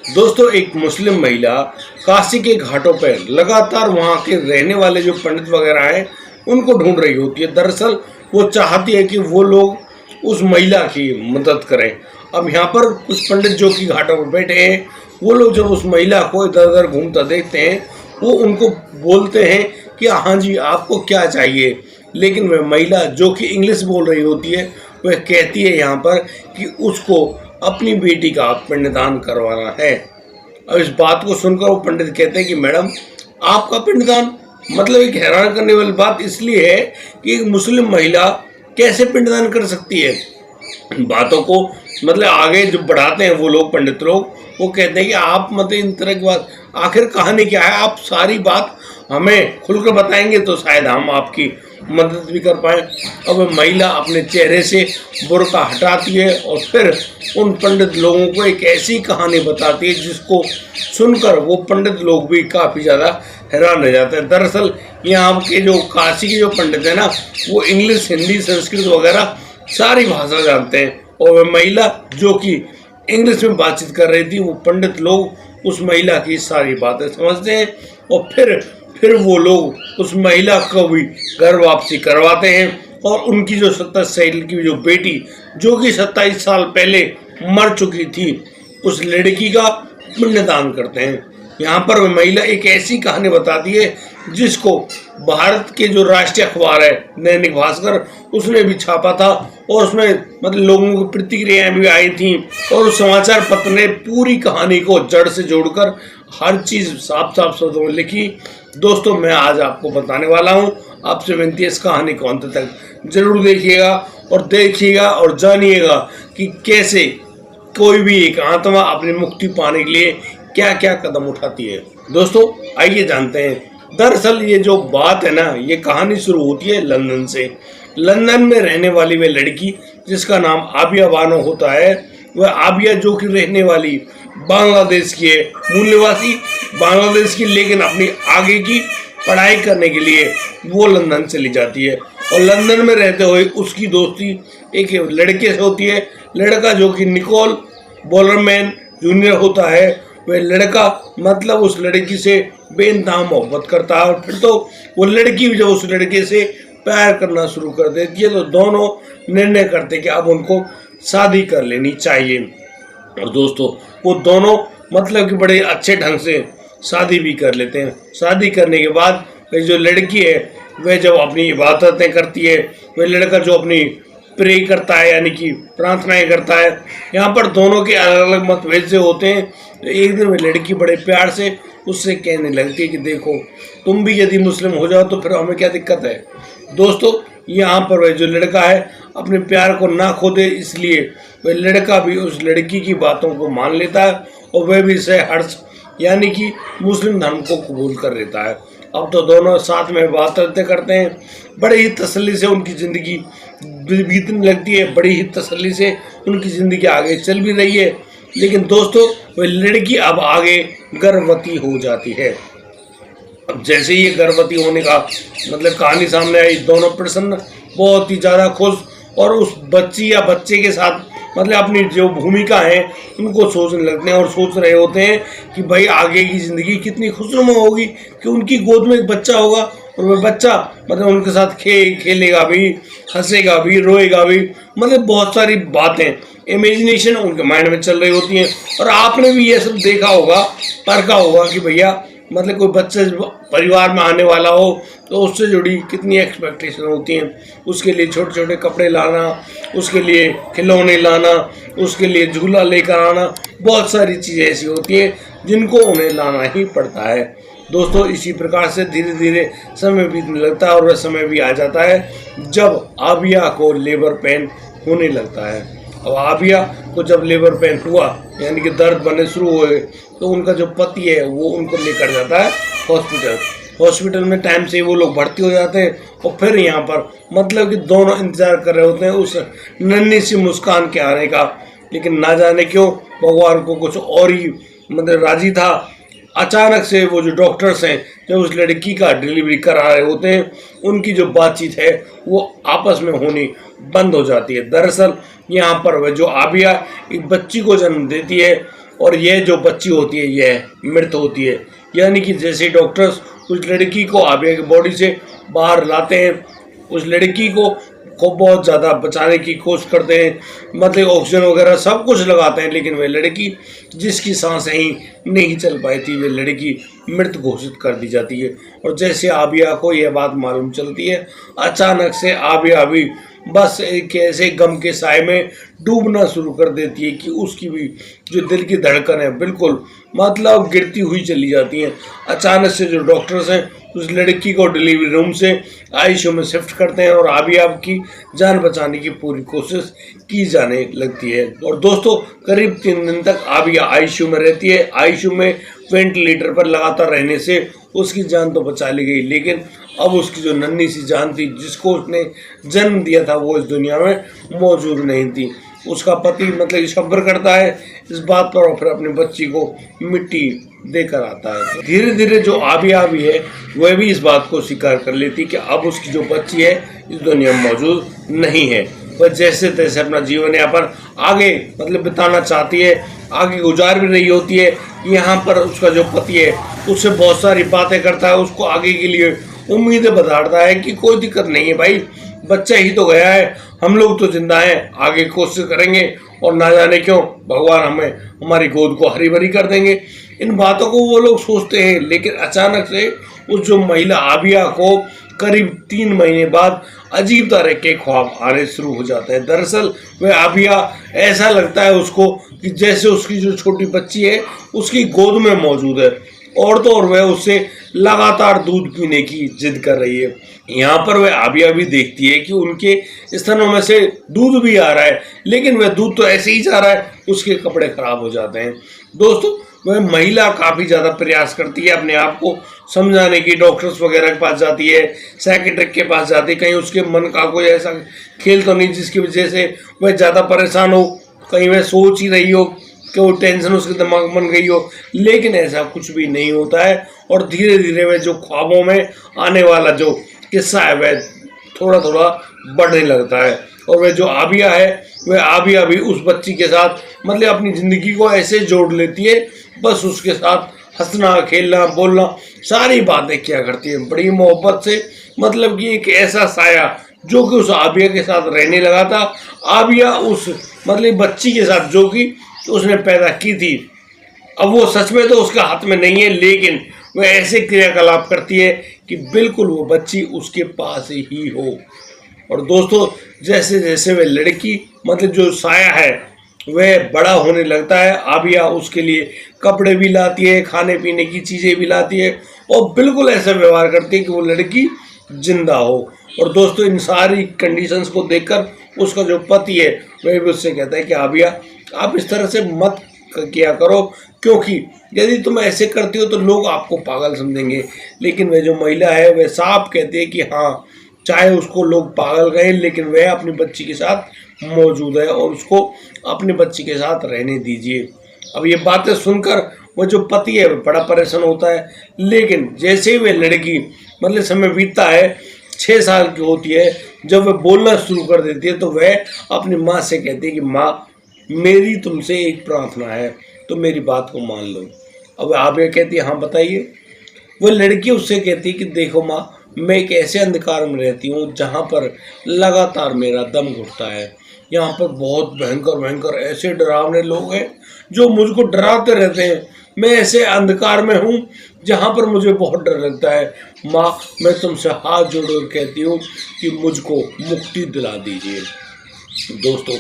दोस्तों, एक मुस्लिम महिला काशी के घाटों पर लगातार वहां के रहने वाले जो पंडित वगैरह हैं उनको ढूंढ रही होती है। दरअसल वो चाहती है कि वो लोग उस महिला की मदद करें। अब यहाँ पर कुछ पंडित जो कि घाटों पर बैठे हैं, वो लोग जब उस महिला को इधर उधर घूमता देखते हैं, वो उनको बोलते हैं कि हाँ जी, आपको क्या चाहिए। लेकिन वह महिला जो कि इंग्लिश बोल रही होती है, वह कहती है यहाँ पर कि उसको अपनी बेटी का पिंडदान करवाना है। अब इस बात को सुनकर वो पंडित कहते हैं कि मैडम, आपका पिंडदान? मतलब एक हैरान करने वाली बात इसलिए है कि एक मुस्लिम महिला कैसे पिंडदान कर सकती है। बातों को मतलब आगे जो बढ़ाते हैं वो लोग, पंडित लोग, वो कहते हैं कि आप मतलब इन तरह की बात, आखिर कहानी क्या है, आप सारी बात हमें खुलकर बताएंगे तो शायद हम आपकी मदद भी कर पाए। अब महिला अपने चेहरे से बुर्का हटाती है और फिर उन पंडित लोगों को एक ऐसी कहानी बताती है जिसको सुनकर वो पंडित लोग भी काफ़ी ज़्यादा हैरान रह जाते हैं। दरअसल यहाँ के जो काशी के जो पंडित हैं ना, वो इंग्लिश, हिंदी, संस्कृत वगैरह सारी भाषा जानते हैं। और वह महिला जो कि इंग्लिश में बातचीत कर रही थी, वो पंडित लोग उस महिला की सारी बातें समझते हैं और फिर वो लोग उस महिला को भी घर वापसी करवाते हैं और उनकी जो 27 साल की जो बेटी, जो कि 27 साल पहले मर चुकी थी, उस लड़की का पिंडदान करते हैं। यहाँ पर वह महिला एक ऐसी कहानी बताती है जिसको भारत के जो राष्ट्रीय अखबार है दैनिक भास्कर, उसने भी छापा था और उसमें मतलब लोगों की प्रतिक्रियाएं भी आई थी और उस समाचार पत्र ने पूरी कहानी को जड़ से जोड़कर हर चीज़ साफ साफ शब्दों में लिखी। दोस्तों, मैं आज आपको बताने वाला हूँ, आपसे विनती है इस कहानी को अंत तक जरूर देखिएगा और जानिएगा कि कैसे कोई भी एक आत्मा अपनी मुक्ति पाने के लिए क्या क्या कदम उठाती है। दोस्तों, आइए जानते हैं। दरअसल ये जो बात है ना, ये कहानी शुरू होती है लंदन से। लंदन में रहने वाली वह लड़की जिसका नाम आबिया बानो होता है, वह आबिया जो कि रहने वाली बांग्लादेश की है, मूल निवासी बांग्लादेश की, लेकिन अपनी आगे की पढ़ाई करने के लिए वो लंदन चली जाती है। और लंदन में रहते हुए उसकी दोस्ती एक लड़के से होती है। लड़का जो कि निकोल बोलरमैन जूनियर होता है, वह लड़का मतलब उस लड़की से बेइंतहा मोहब्बत करता है और फिर तो वो लड़की भी जब उस लड़के से प्यार करना शुरू कर देती है तो दोनों निर्णय करते हैं कि अब उनको शादी कर लेनी चाहिए। और दोस्तों, वो दोनों मतलब कि बड़े अच्छे ढंग से शादी भी कर लेते हैं। शादी करने के बाद वह जो लड़की है वह जब अपनी इबादतें करती है, वह लड़का जो अपनी प्रे करता है यानी कि प्रार्थनाएं करता है। यहाँ पर दोनों के अलग अलग मतभेद से होते हैं। तो एक दिन वह लड़की बड़े प्यार से उससे कहने लगती है कि देखो, तुम भी यदि मुस्लिम हो जाओ तो फिर हमें क्या दिक्कत है। दोस्तों, यहाँ पर वह जो लड़का है अपने प्यार को ना खो दे, इसलिए वह लड़का भी उस लड़की की बातों को मान लेता है और वह भी इसे हर्ष यानी कि मुस्लिम धर्म को कबूल कर लेता है। अब तो दोनों साथ में बातें करते हैं, बड़े ही तसल्ली से उनकी ज़िंदगी बीतने लगती है, बड़ी ही तसल्ली से उनकी ज़िंदगी आगे चल भी रही है। लेकिन दोस्तों, वह लड़की अब आगे गर्भवती हो जाती है। अब जैसे ही ये गर्भवती होने का मतलब कहानी सामने आई, दोनों प्रसन्न, बहुत ही ज़्यादा खुश और उस बच्ची या बच्चे के साथ मतलब अपनी जो भूमिका है उनको सोचने लगते हैं और सोच रहे होते हैं कि भाई आगे की ज़िंदगी कितनी खुशनुमा होगी कि उनकी गोद में एक बच्चा होगा और वह बच्चा मतलब उनके साथ खेलेगा भी, हंसेगा भी, रोएगा भी, मतलब बहुत सारी बातें इमेजिनेशन उनके माइंड में चल रही होती हैं। और आपने भी ये सब देखा होगा, परखा होगा कि भैया मतलब कोई बच्चा परिवार में आने वाला हो तो उससे जुड़ी कितनी एक्सपेक्टेशन होती हैं। उसके लिए छोटे छोटे कपड़े लाना, उसके लिए खिलौने लाना, उसके लिए झूला लेकर आना, बहुत सारी चीज़ें ऐसी होती हैं जिनको उन्हें लाना ही पड़ता है। दोस्तों, इसी प्रकार से धीरे धीरे समय बीतने लगता है और वह समय भी आ जाता है जब आबिया को लेबर पेन होने लगता है। अब आबिया को जब लेबर पेन हुआ यानी कि दर्द बनने शुरू हुए तो उनका जो पति है वो उनको लेकर जाता है हॉस्पिटल में। टाइम से वो लोग भर्ती हो जाते हैं और फिर यहाँ पर मतलब कि दोनों इंतजार कर रहे होते हैं उस नन्ही सी मुस्कान के आने का। लेकिन ना जाने क्यों भगवान को कुछ और ही मतलब राजी था। अचानक से वो जो डॉक्टर्स हैं जब उस लड़की का डिलीवरी करा रहे होते हैं, उनकी जो बातचीत है वो आपस में होनी बंद हो जाती है। दरअसल यहाँ पर वह जो आबिया एक बच्ची को जन्म देती है और यह जो बच्ची होती है यह मृत होती है। यानी कि जैसे डॉक्टर्स उस लड़की को आबिया की बॉडी से बाहर लाते हैं, उस लड़की को बहुत ज़्यादा बचाने की कोशिश करते हैं, मतलब ऑक्सीजन वगैरह सब कुछ लगाते हैं, लेकिन वह लड़की जिसकी सांसें ही नहीं चल पाई थी वह लड़की मृत घोषित कर दी जाती है। और जैसे आबिया को यह बात मालूम चलती है, अचानक से आबिया भी बस एक ऐसे गम के साए में डूबना शुरू कर देती है कि उसकी भी जो दिल की धड़कन है बिल्कुल मतलब गिरती हुई चली जाती है। अचानक से जो डॉक्टर्स हैं उस लड़की को डिलीवरी रूम से आईसीयू में शिफ्ट करते हैं और आबिया की जान बचाने की पूरी कोशिश की जाने लगती है। और दोस्तों करीब 3 दिन तक आबिया आईसीयू में रहती है। आईसीयू में वेंटिलेटर पर लगातार रहने से उसकी जान तो बचा ली गई, लेकिन अब उसकी जो नन्ही सी जान थी जिसको उसने जन्म दिया था वो इस दुनिया में मौजूद नहीं थी। उसका पति मतलब सब्र करता है इस बात पर और फिर अपनी बच्ची को मिट्टी देकर आता है। धीरे धीरे जो आबिया भी है वह भी इस बात को स्वीकार कर लेती कि अब उसकी जो बच्ची है इस दुनिया में मौजूद नहीं है। वह जैसे तैसे अपना जीवन यापन आगे मतलब बिताना चाहती है, आगे गुजार भी रही होती है। यहाँ पर उसका जो पति है उससे बहुत सारी बातें करता है, उसको आगे के लिए उम्मीदें बताता है कि कोई दिक्कत नहीं है भाई, बच्चा ही तो गया है, हम लोग तो जिंदा हैं, आगे कोशिश करेंगे और ना जाने क्यों भगवान हमें हमारी गोद को हरी भरी कर देंगे। इन बातों को वो लोग सोचते हैं, लेकिन अचानक से उस जो महिला आबिया को करीब 3 महीने बाद अजीब तरह के ख्वाब आने शुरू हो जाते हैं। दरअसल वह आबिया ऐसा लगता है उसको कि जैसे उसकी जो छोटी बच्ची है उसकी गोद में मौजूद है, और तो और वह उससे लगातार दूध पीने की जिद कर रही है। यहाँ पर वह आबिया भी देखती है कि उनके स्तनों में से दूध भी आ रहा है, लेकिन वह दूध तो ऐसे ही जा रहा है, उसके कपड़े खराब हो जाते हैं। दोस्तों वह महिला काफ़ी ज़्यादा प्रयास करती है अपने आप को समझाने की, डॉक्टर्स वगैरह के पास जाती है, साइकियाट्रिस्ट के पास जाती है, कहीं उसके मन का कोई ऐसा खेल तो नहीं जिसकी वजह से वह ज़्यादा परेशान हो, कहीं वह सोच ही रही हो कि वो टेंशन उसके दिमाग में बन गई हो, लेकिन ऐसा कुछ भी नहीं होता है। और धीरे धीरे वह जो ख्वाबों में आने वाला जो किस्सा है वह थोड़ा थोड़ा बढ़ने लगता है। और वह जो आबिया है वह आबिया भी उस बच्ची के साथ मतलब अपनी ज़िंदगी को ऐसे जोड़ लेती है, बस उसके साथ हंसना खेलना बोलना सारी बातें किया करती है बड़ी मोहब्बत से। मतलब कि एक ऐसा साया जो कि उस आबिया के साथ रहने लगा था, आबिया उस मतलब बच्ची के साथ जो कि उसने पैदा की थी, अब वो सच में तो उसके हाथ में नहीं है, लेकिन वह ऐसे क्रियाकलाप करती है कि बिल्कुल वो बच्ची उसके पास ही हो। और दोस्तों जैसे जैसे वह लड़की मतलब जो साया है वह बड़ा होने लगता है, आबिया उसके लिए कपड़े भी लाती है, खाने पीने की चीज़ें भी लाती है और बिल्कुल ऐसा व्यवहार करती है कि वो लड़की जिंदा हो। और दोस्तों इन सारी कंडीशंस को देखकर उसका जो पति है वह भी उससे कहता है कि आबिया आप इस तरह से मत किया करो, क्योंकि यदि तुम ऐसे करती हो तो लोग आपको पागल समझेंगे। लेकिन वह जो महिला है वह साफ कहती है कि हाँ, चाहे उसको लोग पागल कहें लेकिन वह अपनी बच्ची के साथ मौजूद है और उसको अपनी बच्ची के साथ रहने दीजिए। अब ये बातें सुनकर वह जो पति है वह बड़ा परेशान होता है, लेकिन जैसे ही वह लड़की मतलब समय बीतता है 6 साल की होती है, जब वह बोलना शुरू कर देती है तो वह अपनी माँ से कहती है कि माँ मेरी तुमसे एक प्रार्थना है, तो मेरी बात को मान लो। अब आबिया कहती है हाँ बताइए। वह लड़की उससे कहती है कि देखो माँ, मैं एक ऐसे अंधकार में रहती हूँ जहाँ पर लगातार मेरा दम घुटता है। यहाँ पर बहुत भयंकर भयंकर ऐसे डरावने लोग हैं जो मुझको डराते रहते हैं। मैं ऐसे अंधकार में हूँ जहाँ पर मुझे बहुत डर लगता है। माँ मैं तुमसे हाथ जोड़कर कहती हूँ कि मुझको मुक्ति दिला दीजिए। दोस्तों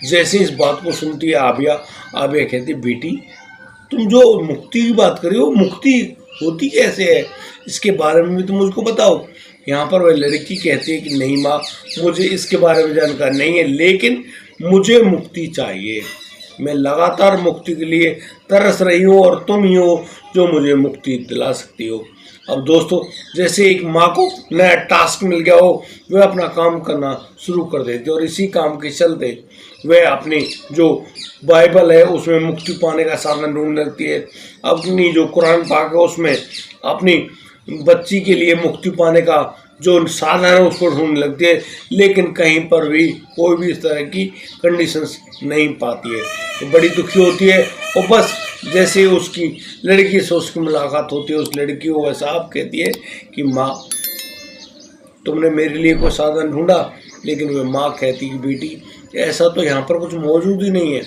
जैसे इस बात को सुनती है आबिया कहती बेटी तुम जो मुक्ति की बात कर रही हो मुक्ति होती कैसे है, इसके बारे में भी तुम मुझको बताओ। यहाँ पर वह लड़की कहती है कि नहीं माँ, मुझे इसके बारे में जानकारी नहीं है, लेकिन मुझे मुक्ति चाहिए। मैं लगातार मुक्ति के लिए तरस रही हूँ और तुम ही हो जो मुझे मुक्ति दिला सकती हो। अब दोस्तों जैसे एक माँ को नया टास्क मिल गया हो वह अपना काम करना शुरू कर देती है और इसी काम के चलते वह अपनी जो बाइबल है उसमें मुक्ति पाने का साधन ढूंढने लगती है। अपनी जो कुरान पाक है उसमें अपनी बच्ची के लिए मुक्ति पाने का जो साधन है उसको ढूंढने लगती है, लेकिन कहीं पर भी कोई भी इस तरह की कंडीशंस नहीं पाती है। तो बड़ी दुखी होती है और बस जैसे ही उसकी लड़की से उसकी मुलाकात होती है, उस लड़की को वह साफ कहती है कि माँ, तुमने मेरे लिए कोई साधन ढूंढा, लेकिन वह माँ कहती कि बेटी ऐसा तो यहाँ पर कुछ मौजूद ही नहीं है।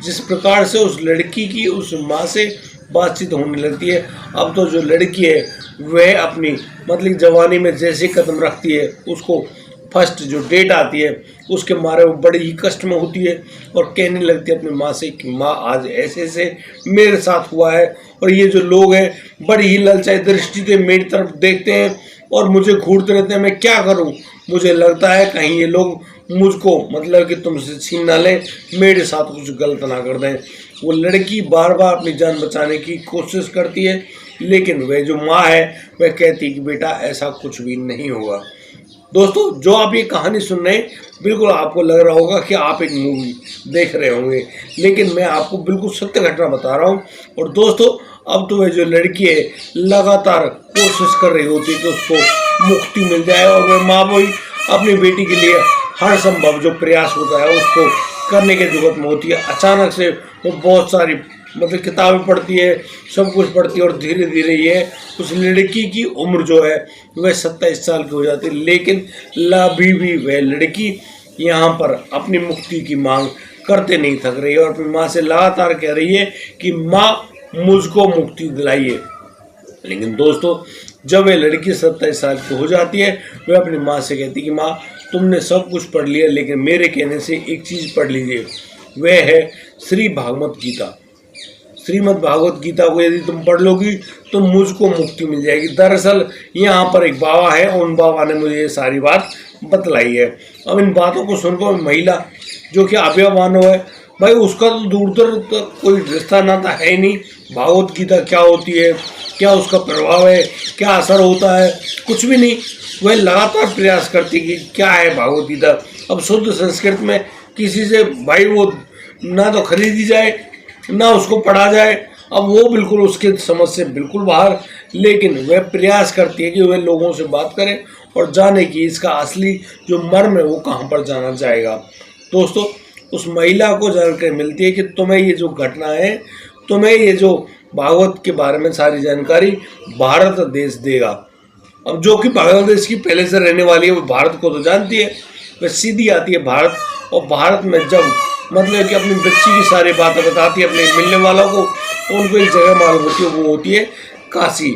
जिस प्रकार से उस लड़की की उस माँ से बातचीत होने लगती है, अब तो जो लड़की है वह अपनी मतलब जवानी में जैसे कदम रखती है, उसको फर्स्ट जो डेट आती है उसके मारे वो बड़ी ही कष्ट में होती है और कहने लगती है अपनी माँ से कि माँ, आज ऐसे ऐसे मेरे साथ हुआ है और ये जो लोग हैं बड़ी ही ललचाई दृष्टि से मेरी तरफ देखते हैं और मुझे घूरते रहते हैं, मैं क्या करूँ। मुझे लगता है कहीं ये लोग मुझको मतलब कि तुमसे छीन ना लें, मेरे साथ कुछ गलत ना कर दें। वो लड़की बार बार अपनी जान बचाने की कोशिश करती है, लेकिन वह जो माँ है वह कहती है कि बेटा ऐसा कुछ भी नहीं होगा। दोस्तों, जो आप ये कहानी सुन रहे हैं, बिल्कुल आपको लग रहा होगा कि आप एक मूवी देख रहे होंगे, लेकिन मैं आपको बिल्कुल सत्य घटना बता रहा हूँ। और दोस्तों, अब तो वह जो लड़की है लगातार कोशिश कर रही होती है कि उसको मुक्ति मिल जाए और वह माँ भी अपनी बेटी के लिए हर संभव जो प्रयास होता है उसको करने के जरूरत में होती है। अचानक से वो बहुत सारी मतलब किताबें पढ़ती है, सब कुछ पढ़ती है और धीरे धीरे ये उस लड़की की उम्र जो है वह 27 साल की हो जाती है, लेकिन अभी भी वह लड़की यहाँ पर अपनी मुक्ति की मांग करते नहीं थक रही है और अपनी माँ से लगातार कह रही है कि माँ, मुझको मुक्ति दिलाइए। लेकिन दोस्तों, जब वह लड़की 27 साल की हो जाती है, वह अपनी माँ से कहती है कि माँ, तुमने सब कुछ पढ़ लिया, लेकिन मेरे कहने से एक चीज़ पढ़ लीजिए, वह है श्री भागवत गीता। श्रीमद् भागवत गीता को यदि तुम पढ़ लोगी तो मुझको मुक्ति मिल जाएगी। दरअसल यहाँ पर एक बाबा है, उन बाबा ने मुझे ये सारी बात बतलाई है। अब इन बातों को सुनकर महिला जो कि अभय मानव है, भाई उसका तो दूर दूर तक कोई रिश्ता नाता है ही नहीं। भागवत गीता क्या होती है, क्या उसका प्रभाव है, क्या असर होता है, कुछ भी नहीं। वह लगातार प्रयास करती कि क्या है भागवत गीता। अब शुद्ध संस्कृत में किसी से भाई वो ना तो खरीदी जाए ना उसको पढ़ा जाए, अब वो बिल्कुल उसके समझ से बिल्कुल बाहर। लेकिन वह प्रयास करती है कि वह लोगों से बात करे और जाने कि इसका असली जो मर्म है वो कहाँ पर जाना जाएगा। दोस्तों, उस महिला को जानकारी मिलती है कि तुम्हें ये जो घटना है, तुम्हें ये जो भागवत के बारे में सारी जानकारी भारत देश देगा। अब जो कि बांग्लादेश की पहले से रहने वाली है, वो भारत को तो जानती है, वह सीधी आती है भारत। और भारत में जब मतलब कि अपनी बच्ची की सारी बातें बताती है अपने मिलने वालों को, तो उनको एक जगह मालूम होती है, वो होती है काशी।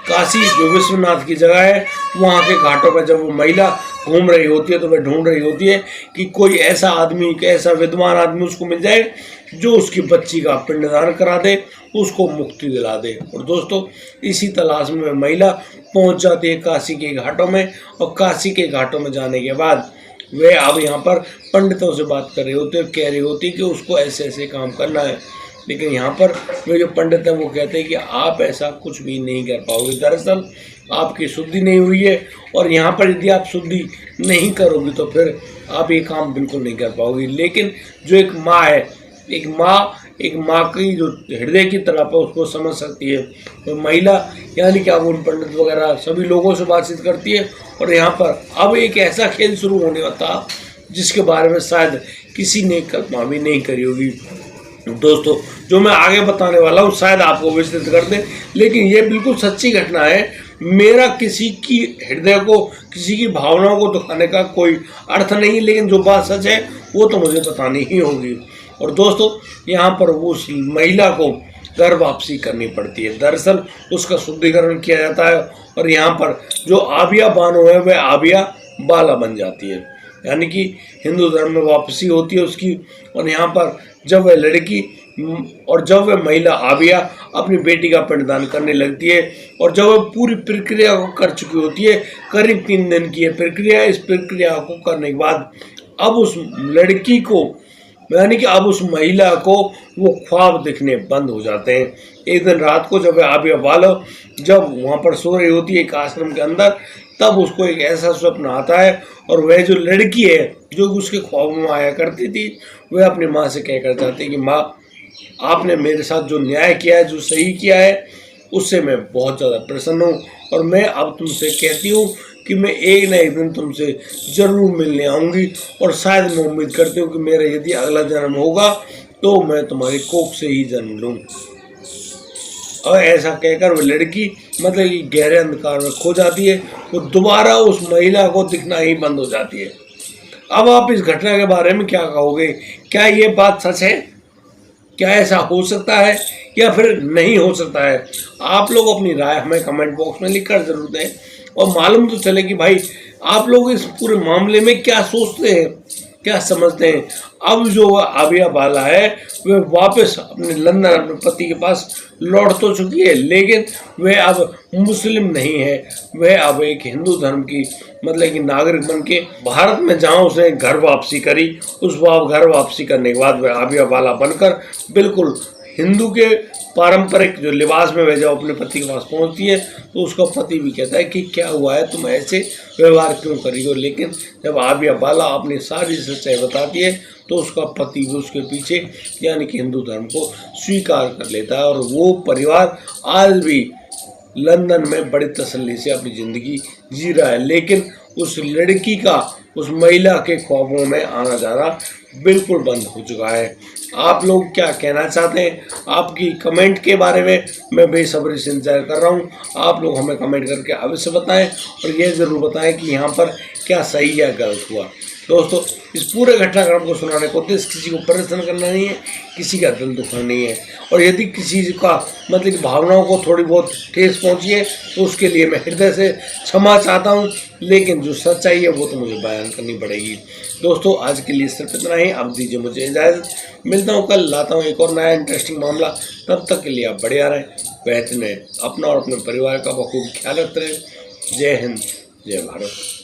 काशी जो विश्वनाथ की जगह है, वहाँ के घाटों पर जब वो महिला घूम रही होती है तो वह ढूंढ रही होती है कि कोई ऐसा आदमी, ऐसा विद्वान आदमी उसको मिल जाए जो उसकी बच्ची का पिंडदान करा दे, उसको मुक्ति दिला दे। और दोस्तों, इसी तलाश में वह महिला पहुँच जाती है काशी के घाटों में। और काशी के घाटों में जाने के बाद वे अब यहाँ पर पंडितों से बात कर रही होती है, कह रही होती कि उसको ऐसे ऐसे काम करना है। लेकिन यहाँ पर वे जो पंडित हैं वो कहते हैं कि आप ऐसा कुछ भी नहीं कर पाओगे। दरअसल आपकी शुद्धि नहीं हुई है और यहाँ पर यदि आप शुद्धि नहीं करोगे तो फिर आप ये काम बिल्कुल नहीं कर पाओगे। लेकिन जो एक माँ है, एक माँ की जो हृदय की तरफ है उसको समझ सकती है। तो महिला यानी कि अब उन पंडित वगैरह सभी लोगों से बातचीत करती है और यहाँ पर अब एक ऐसा खेल शुरू होने वाला था जिसके बारे में शायद किसी ने कल्पना भी नहीं करी होगी। दोस्तों, जो मैं आगे बताने वाला हूँ शायद आपको विस्तृत कर दे, लेकिन ये बिल्कुल सच्ची घटना है। मेरा किसी की हृदय को, किसी की भावनाओं को दुखाने का कोई अर्थ नहीं, लेकिन जो बात सच है वो तो मुझे बतानी ही होगी। और दोस्तों, यहाँ पर उस महिला को घर वापसी करनी पड़ती है। दरअसल उसका शुद्धिकरण किया जाता है और यहाँ पर जो आबिया बानो है वह आबिया बाला बन जाती है, यानी कि हिंदू धर्म में वापसी होती है उसकी। और यहाँ पर जब वह लड़की और जब वह महिला आबिया अपनी बेटी का पिंडदान करने लगती है और जब वह पूरी प्रक्रिया को कर चुकी होती है, करीब 3 दिन की है प्रक्रिया। इस प्रक्रिया को करने के बाद अब उस लड़की को यानी कि अब उस महिला को वो ख्वाब दिखने बंद हो जाते हैं। एक दिन रात को जब वह आबिया बाला जब वहाँ पर सो रही होती है एक आश्रम के अंदर, तब उसको एक ऐसा स्वप्न आता है और वह जो लड़की है जो उसके ख्वाब में आया करती थी, वह अपनी माँ से कहकर जाती है कि माँ, आपने मेरे साथ जो न्याय किया है, जो सही किया है, उससे मैं बहुत ज़्यादा प्रसन्न हूँ और मैं अब तुमसे कहती हूँ कि मैं एक न एक दिन तुमसे ज़रूर मिलने आऊँगी और शायद मैं उम्मीद करती हूँ कि मेरा यदि अगला जन्म होगा तो मैं तुम्हारी कोख से ही जन्म लूँ। और ऐसा कहकर वो लड़की मतलब कि गहरे अंधकार में खो जाती है। वो दोबारा उस महिला को दिखना ही बंद हो जाती है। अब आप इस घटना के बारे में क्या कहोगे? क्या ये बात सच है? क्या ऐसा हो सकता है या फिर नहीं हो सकता है? आप लोग अपनी राय हमें कमेंट बॉक्स में लिखकर जरूर दें और मालूम तो चले कि भाई आप लोग इस पूरे मामले में क्या सोचते हैं, क्या समझते हैं। अब जो आबिया बाला है वह वापस अपने लंदन अपने पति के पास लौट तो चुकी है, लेकिन वह अब मुस्लिम नहीं है। वह अब एक हिंदू धर्म की मतलब कि नागरिक बन के भारत में जहाँ उसने घर वापसी करी, उस घर वापसी करने के बाद वह आबिया बाला बनकर बिल्कुल हिंदू के पारंपरिक जो लिबास में वह जब अपने पति के पास पहुंचती है तो उसका पति भी कहता है कि क्या हुआ है, तुम ऐसे व्यवहार क्यों कर रही हो। लेकिन जब आबिया बाला अपनी सारी सच्चाई बताती है तो उसका पति भी उसके पीछे यानी कि हिंदू धर्म को स्वीकार कर लेता है और वो परिवार आज भी लंदन में बड़ी तसल्ली से अपनी ज़िंदगी जी रहा है। लेकिन उस लड़की का उस महिला के ख्वाबों में आना जाना बिल्कुल बंद हो चुका है। आप लोग क्या कहना चाहते हैं? आपकी कमेंट के बारे में मैं बेसब्री से इंतजार कर रहा हूँ। आप लोग हमें कमेंट करके अवश्य बताएं और यह ज़रूर बताएं कि यहाँ पर क्या सही या गलत हुआ। दोस्तों, इस पूरे घटनाक्रम को सुनाने को उद्देश्य किसी को परेशान करना नहीं है, किसी का दिल दुखाना नहीं है। और यदि किसी का मतलब कि भावनाओं को थोड़ी बहुत ठेस पहुंची है तो उसके लिए मैं हृदय से क्षमा चाहता हूं, लेकिन जो सच्चाई है वो तो मुझे बयान करनी पड़ेगी। दोस्तों, आज के लिए सिर्फ इतना ही। अब दीजिए मुझे इजाज़त। मिलता हूँ कल, लाता हूँ एक और नया इंटरेस्टिंग मामला। तब तक के लिए आप बढ़िया रहें, बेहतर रहें, अपना और अपने परिवार का बखूब ख्याल रखते रहें। जय हिंद, जय भारत।